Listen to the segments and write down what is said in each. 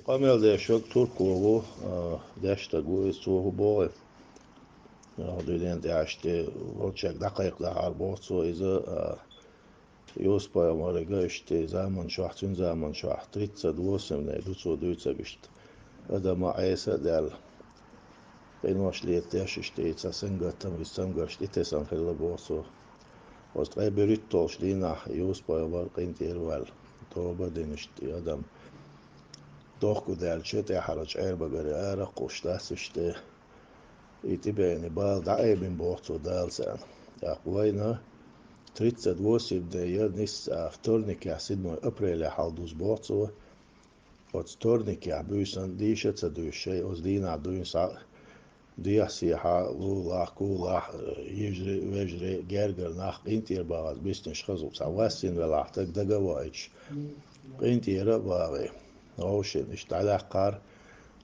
Amelde sok turkoló deste szóval dőden este voltak dakiklar harborso izo Jószpaja marega este Zalmanschaft und Zalmanschaft 38 ne duco dőcegist Adama Aisa del Benos létes este szengattam visszangast iteszem fel a borso az treiberittos lina Jószpaja var kintérvel tolbadin este Adam dohkudel csete haraj erbagare ára kostás este itibeni bal daibin borco dalsan Akvajna 38 de jednis vtornika 7. aprília haldus borco od vtornika bősen dísecedősej az díná dőnszá diasziha lula kula jezre vezre gerger nach intérba az biztos hazugszá vasszin velachtak dagavajcs intére vave Auschen is talakar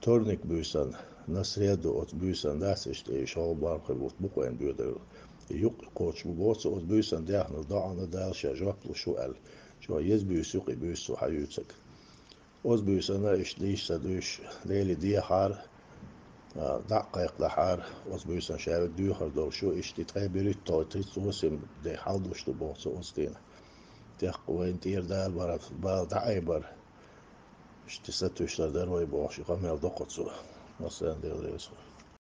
tornik bősen nasredo od bősen dászest és halban volt bukoen bődöl Juk kocs borco od bősen deachna da'ana dálse zsaplosó el és a jezbőszük bőszó hajócek az bősen is díszedős déli diahár daqaiqlahár az bősen sávek dőhardalsó és titreiberittal tritszószim de haldostó borco az téne teqkoin térdál bal da'aibar és tisztetősler dervai borsi kamel dokocó azt rendel